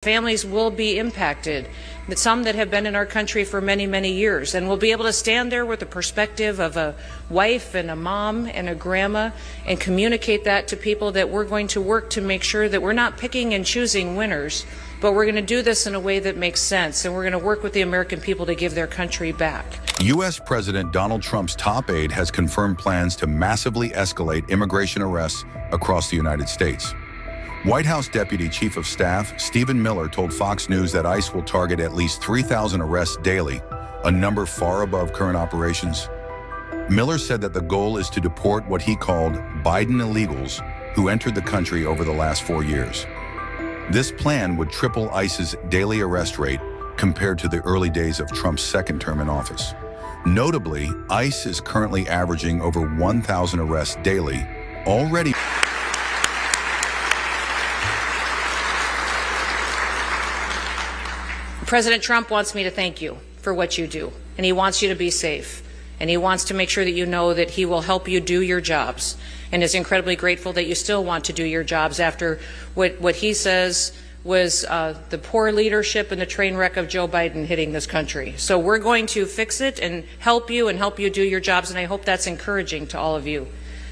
families will be impacted, some that have been in our country for many, many years, and we'll be able to stand there with the perspective of a wife and a mom and a grandma and communicate that to people that we're going to work to make sure that we're not picking and choosing winners, but we're going to do this in a way that makes sense, and we're going to work with the American people to give their country back. U.S. President Donald Trump's top aide has confirmed plans to massively escalate immigration arrests across the United States. White House Deputy Chief of Staff Stephen Miller told Fox News that ICE will target at least 3,000 arrests daily, a number far above current operations. Miller said that the goal is to deport what he called Biden illegals who entered the country over the last 4 years. This plan would triple ICE's daily arrest rate compared to the early days of Trump's second term in office. Notably, ICE is currently averaging over 1,000 arrests daily, already. President Trump wants me to thank you for what you do, and he wants you to be safe, and he wants to make sure that you know that he will help you do your jobs, and is incredibly grateful that you still want to do your jobs after what he says was the poor leadership and the train wreck of Joe Biden hitting this country. So we're going to fix it and help you do your jobs, and I hope that's encouraging to all of you.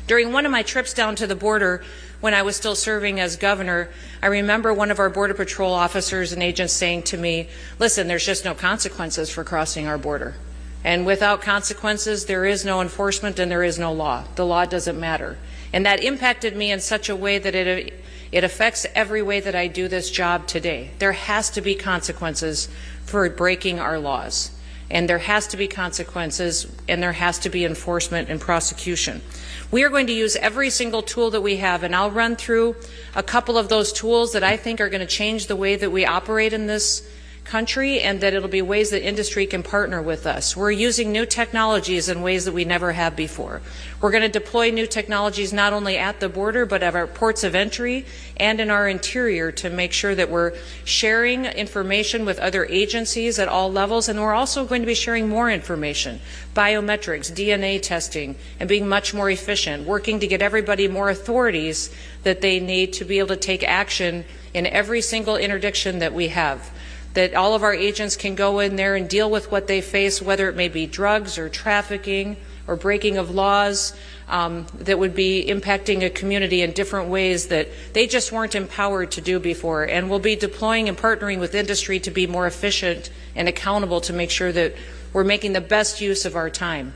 During one of my trips down to the border, when I was still serving as governor, I remember one of our Border Patrol officers and agents saying to me, listen, there's just no consequences for crossing our border. And without consequences, there is no enforcement and there is no law. The law doesn't matter. And that impacted me in such a way that it affects every way that I do this job today. There has to be consequences for breaking our laws. And there has to be consequences, and there has to be enforcement and prosecution. We are going to use every single tool that we have, and I'll run through a couple of those tools that I think are going to change the way that we operate in this country, and that it'll be ways that industry can partner with us. We're using new technologies in ways that we never have before. We're going to deploy new technologies not only at the border, but at our ports of entry and in our interior to make sure that we're sharing information with other agencies at all levels, and we're also going to be sharing more information, biometrics, DNA testing, and being much more efficient, working to get everybody more authorities that they need to be able to take action in every single interdiction that we have. That all of our agents can go in there and deal with what they face, whether it may be drugs or trafficking or breaking of laws that would be impacting a community in different ways that they just weren't empowered to do before. And we'll be deploying and partnering with industry to be more efficient and accountable to make sure that we're making the best use of our time.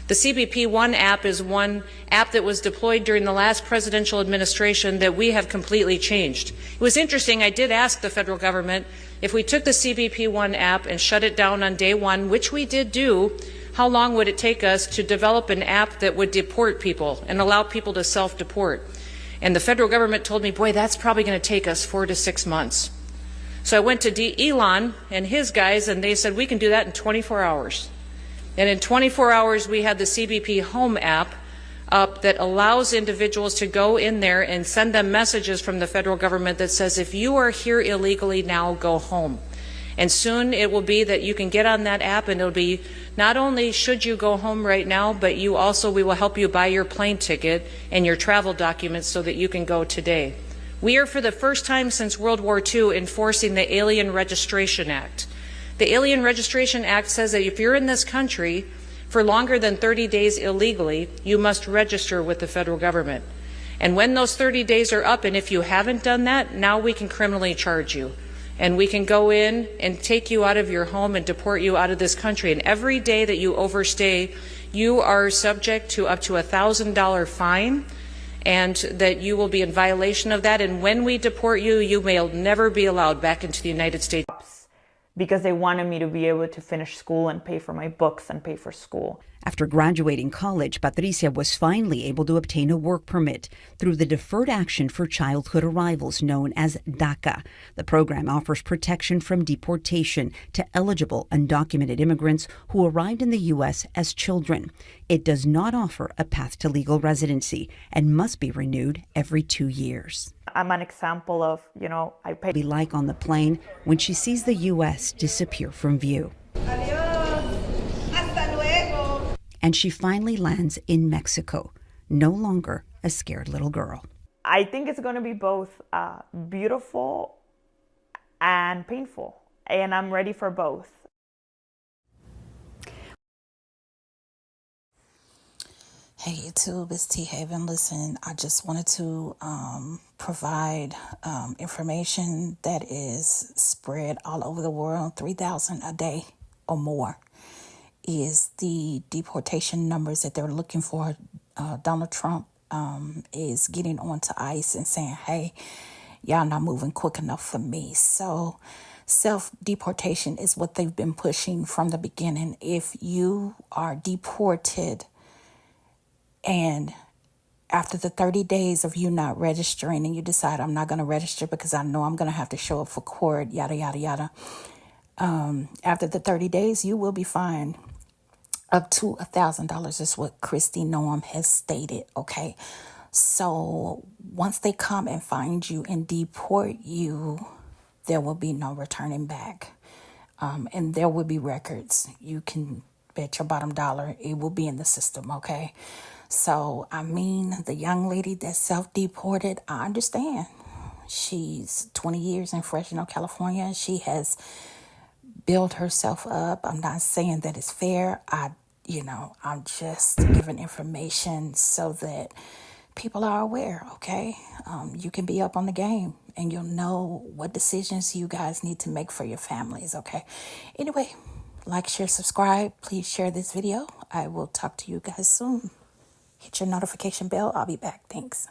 The CBP One app is one app that was deployed during the last presidential administration that we have completely changed. It was interesting, I did ask the federal government if we took the CBP One app and shut it down on day one, which we did do, how long would it take us to develop an app that would deport people and allow people to self-deport? And the federal government told me, boy, that's probably going to take us 4 to 6 months. So I went to Elon and his guys, and they said, we can do that in 24 hours. And in 24 hours, we had the CBP Home app up that allows individuals to go in there and send them messages from the federal government that says, if you are here illegally now, go home. And soon it will be that you can get on that app, and it'll be not only should you go home right now, but we will help you buy your plane ticket and your travel documents so that you can go today. We are, for the first time since World War II, enforcing the Alien Registration Act. The Alien Registration Act says that if you're in this country for longer than 30 days illegally, you must register with the federal government. And when those 30 days are up, and if you haven't done that, now we can criminally charge you. And we can go in and take you out of your home and deport you out of this country. And every day that you overstay, you are subject to up to $1,000 fine, and that you will be in violation of that. And when we deport you, you may never be allowed back into the United States. Because they wanted me to be able to finish school and pay for my books and pay for school. After graduating college, Patricia was finally able to obtain a work permit through the Deferred Action for Childhood Arrivals, known as DACA. The program offers protection from deportation to eligible undocumented immigrants who arrived in the U.S. as children. It does not offer a path to legal residency and must be renewed every 2 years. I'm an example of, I pay. Be like on the plane when she sees the U.S. disappear from view. Adiós. Hasta luego. And she finally lands in Mexico, no longer a scared little girl. I think it's going to be both beautiful and painful. And I'm ready for both. Hey YouTube, it's T Haven. Listen, I just wanted to provide information that is spread all over the world. 3,000 a day or more is the deportation numbers that they're looking for. Donald Trump is getting onto ICE and saying, hey, y'all not moving quick enough for me. So self-deportation is what they've been pushing from the beginning. If you are deported and after the 30 days of you not registering and you decide I'm not going to register because I know I'm going to have to show up for court, yada, yada, yada. After the 30 days, you will be fined up to $1,000 is what Christy Noam has stated. Okay. So once they come and find you and deport you, there will be no returning back. And there will be records. You can bet your bottom dollar it will be in the system. Okay. So, I mean, the young lady that's self-deported, I understand. She's 20 years in Fresno, California. She has built herself up. I'm not saying that it's fair. I'm just giving information so that people are aware, okay? You can be up on the game and you'll know what decisions you guys need to make for your families, okay? Anyway, like, share, subscribe. Please share this video. I will talk to you guys soon. Hit your notification bell. I'll be back. Thanks.